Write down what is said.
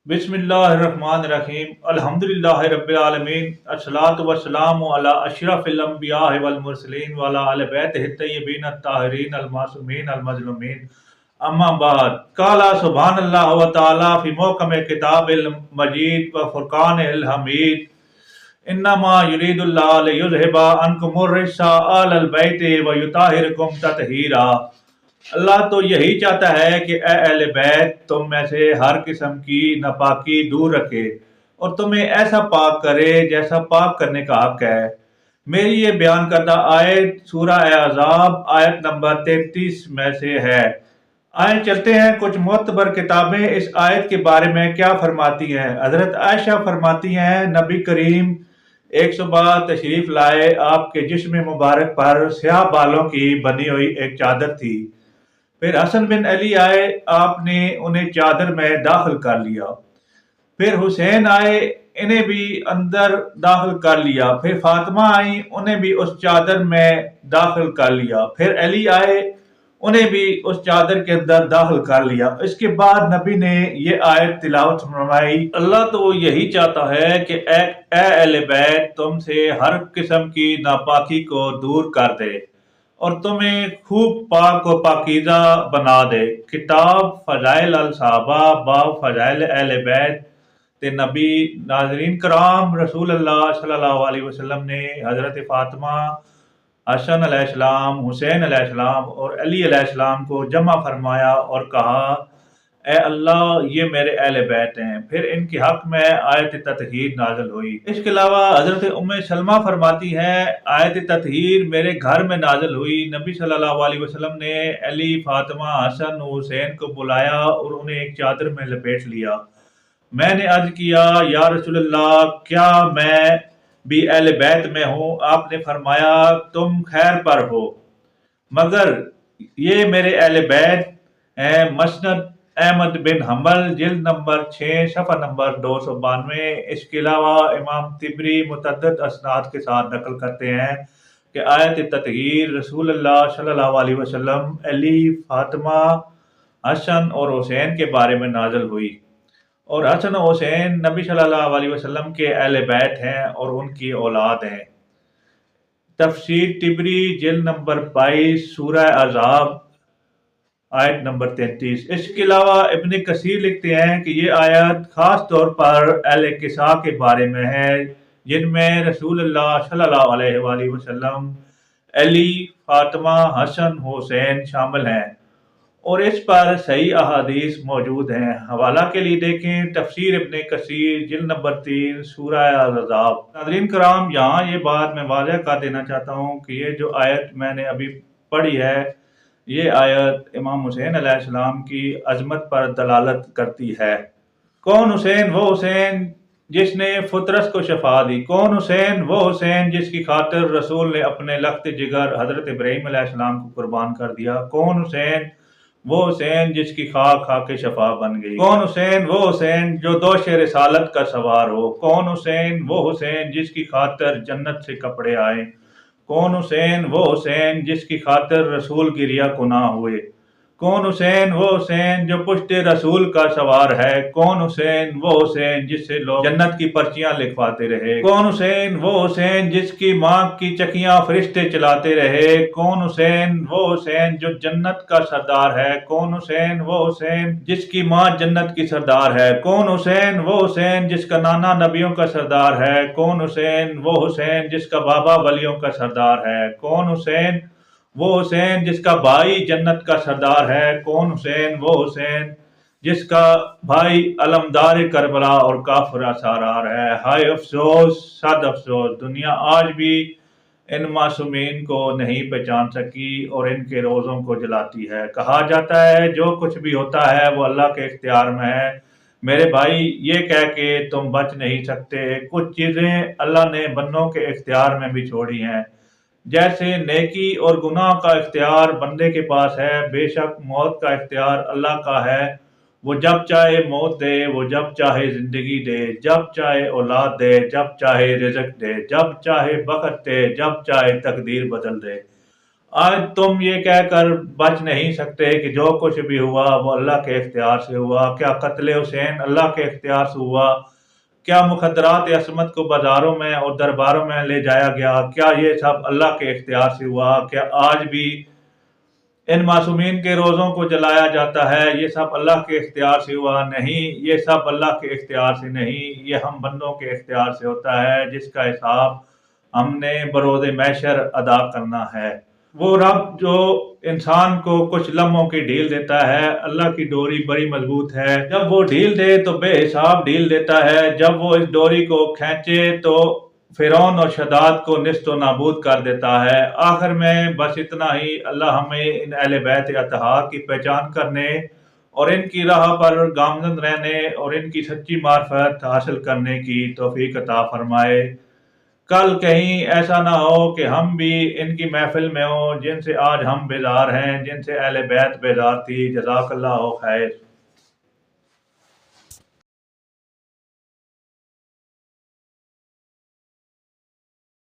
बिस्मिल्लाहिर्रहमानिर्रहीम अल्हम्दुलिल्लाहि रब्बिल आलमीन अस्सलातु वस्सलामु अला अशरफिल अंबिया वल मुरसलीन व अला आलि बैतिहि तय्यबीन अत्ताहिरीन अल मासूमीन अल मज़लूमीन अम्मा बाद काला सुब्हानल्लाह व तआला फी मौकम किताबिल मजीद व फुरकानिल हमीद इन्नमा युरीदुल्लाह लियुज़हिबा अन्कुमुर रिज्सा अहलल बैति व युताहिरकुम तत्हीरा। अल्लाह तो यही चाहता है कि ए अहले बैत तुम में से हर किस्म की नापाकी दूर रखे और तुम्हें ऐसा पाक करे जैसा पाक करने का हक है। मेरी ये बयान करदा आयत सूरह अहज़ाब आयत नंबर 33 में से है। आए चलते हैं कुछ मोतबर किताबें इस आयत के बारे में क्या फरमाती हैं। हजरत आयशा फरमाती हैं नबी करीम एक सुबह तशरीफ लाए, आपके जिस्म मुबारक पर स्याह बालों की बनी हुई एक चादर थी। फिर हसन बिन अली आए, आपने उन्हें चादर में दाखिल कर लिया। फिर हुसैन आए, इन्हें भी अंदर दाखिल कर लिया। फिर फातिमा आई, उन्हें भी उस चादर में दाखिल कर लिया। फिर अली आए, उन्हें भी उस चादर के अंदर दाखिल कर लिया। इसके बाद नबी ने ये आयत तिलावत फरमाई, अल्लाह तो यही चाहता है कि ए अहले बैत तुमसे हर किस्म की नापाकी को दूर कर दे और तुम्हें खूब पाक व पाकीज़ा बना दे। किताब फ़ज़ाइल अल सहाबा बाब फ़ज़ाइल अहले बैत ते नबी नाज़रीन कराम रसूल अल्लाह सल्लल्लाहु अलैहि वसल्लम ने हज़रत फ़ातिमा, हसन अलैहिस्सलाम, हुसैन अलैहिस्सलाम और अली अलैहिस्सलाम को जमा फरमाया और कहा, ए अल्लाह ये मेरे अहले बैत हैं। फिर इनके हक में आयत ततहीर नाज़िल हुई। इसके अलावा हज़रत उम्मे सलमा फरमाती हैं आयत ततहीर मेरे घर में नाज़िल हुई। नबी सल्लल्लाहु अलैहि वसल्लम ने अली, फातिमा, हसन और हुसैन को बुलाया और उन्हें एक चादर में लपेट लिया। मैंने अर्ज किया, या रसूलल्लाह क्या मैं भी अहले बैत में हूँ? आपने फरमाया तुम खैर पर हो, मगर ये मेरे अहले बैत हैं। मसनद अहमद बिन हम्बल जिल्द नंबर 6 सफ़ा नंबर 292। इसके अलावा इमाम तिबरी मुतअद्दिद असनाद के साथ नकल करते हैं कि आयत ततहीर रसूलुल्लाह सल्लल्लाहु अलैहि वसल्लम, अली, फातिमा, हसन और हुसैन के बारे में नाज़िल हुई और हसन और हुसैन नबी सल्लल्लाहु अलैहि वसल्लम के अहले बैत हैं और उनकी औलाद हैं। तफसीर तिबरी जिल्द नंबर 22 सूरह अज़ाब आयत नंबर 33। इसके अलावा इब्न कसीर लिखते हैं कि ये आयत खास तौर पर अहले किसा के बारे में है, जिनमें रसूलुल्लाह सल्लल्लाहु अलैहि वसल्लम, अली, फातिमा, हसन, हुसैन शामिल हैं और इस पर सही अहादीस मौजूद हैं। हवाला के लिए देखें तफसीर इब्न कसीर जिल्द नंबर 3 सूरह अज़ाब। नाज़रीन कराम, यहाँ ये बात मैं वाज़ह कर देना चाहता हूँ कि ये जो आयत मैंने अभी पढ़ी है, ये आयत इमाम हुसैन अलैहिस्सलाम की अजमत पर दलालत करती है। कौन हुसैन? वो हुसैन जिसने फुतरस को शफा दी। कौन हुसैन? वो हुसैन जिसकी खातिर रसूल ने अपने लख्त जिगर हजरत इब्राहीम अलैहिस्सलाम को कुर्बान कर दिया। कौन हुसैन? वो हुसैन जिसकी खाक खा के शफा बन गई। कौन हुसैन? वो हुसैन जो दोष रिसालत का सवार हो। कौन हुसैन? वो हुसैन जिसकी खातिर जन्नत से कपड़े आए। कौन हुसैन? वो हुसैन जिसकी खातिर रसूल की रिया गुनाह हुए। कौन हुसैन? वो हुसैन जो पुश्ते रसूल का सवार है। कौन हुसैन? वो हुसैन जिससे लोग जन्नत की पर्चियां लिखवाते रहे। कौन हुसैन? वो हुसैन जिसकी माँ की चकियां फरिश्ते चलाते रहे। कौन हुसैन? वो हुसैन जो जन्नत का सरदार है। कौन हुसैन? वो हुसैन जिसकी माँ जन्नत की सरदार है। कौन हुसैन? वो हुसैन जिसका नाना नबियों का सरदार है। कौन हुसैन? वो हुसैन जिसका बाबा वलियों का सरदार है। कौन हुसैन? वो हुसैन जिसका भाई जन्नत का सरदार है। कौन हुसैन? वो हुसैन जिसका भाई अलमदार करबला और काफिर सारार है। हाय अफसोस, सद अफसोस, दुनिया आज भी इन मासूमीन को नहीं पहचान सकी और इनके रोज़ों को जलाती है। कहा जाता है जो कुछ भी होता है वो अल्लाह के इख्तियार में है। मेरे भाई, ये कह के तुम बच नहीं सकते। कुछ चीज़ें अल्लाह ने बंदों के इख्तियार में भी छोड़ी हैं, जैसे नेकी और गुनाह का इख्तियार बंदे के पास है, बेशक मौत का इख्तियार अल्लाह का है। वो जब चाहे मौत दे, वो जब चाहे जिंदगी दे, जब चाहे औलाद दे, जब चाहे रिज़्क दे, जब चाहे बखत दे, जब चाहे तकदीर बदल दे। آج تم یہ کہہ کر بچ نہیں سکتے کہ جو کچھ بھی ہوا وہ اللہ کے اختیار سے ہوا. کیا قتل حسین اللہ کے اختیار سے ہوا؟ کیا مخدرات عصمت کو بازاروں میں اور درباروں میں لے جایا گیا؟ کیا یہ سب اللہ کے اختیار سے ہوا؟ کیا آج بھی ان معصومین کے روزوں کو جلایا جاتا ہے؟ یہ سب اللہ کے اختیار سے ہوا؟ نہیں، یہ سب اللہ کے اختیار سے نہیں، یہ ہم بندوں کے اختیار سے ہوتا ہے، جس کا حساب ہم نے بروز محشر ادا کرنا ہے. وہ رب جو انسان کو کچھ لمحوں کی ڈھیل دیتا ہے، اللہ کی ڈوری بڑی مضبوط ہے. جب وہ ڈھیل دے تو بے حساب ڈھیل دیتا ہے. جب وہ اس ڈوری کو کھینچے تو فرعون اور شداد کو نیست و نابود کر دیتا ہے. آخر میں بس اتنا ہی. اللہ ہمیں ان اہل بیت اطہار کی پہچان کرنے اور ان کی راہ پر گامزن رہنے اور ان کی سچی معرفت حاصل کرنے کی توفیق عطا فرمائے. کل کہیں ایسا نہ ہو کہ ہم بھی ان کی محفل میں ہوں جن سے آج ہم بیزار ہیں، جن سے اہل بیت بیزار تھی. جزاک اللہ خیر.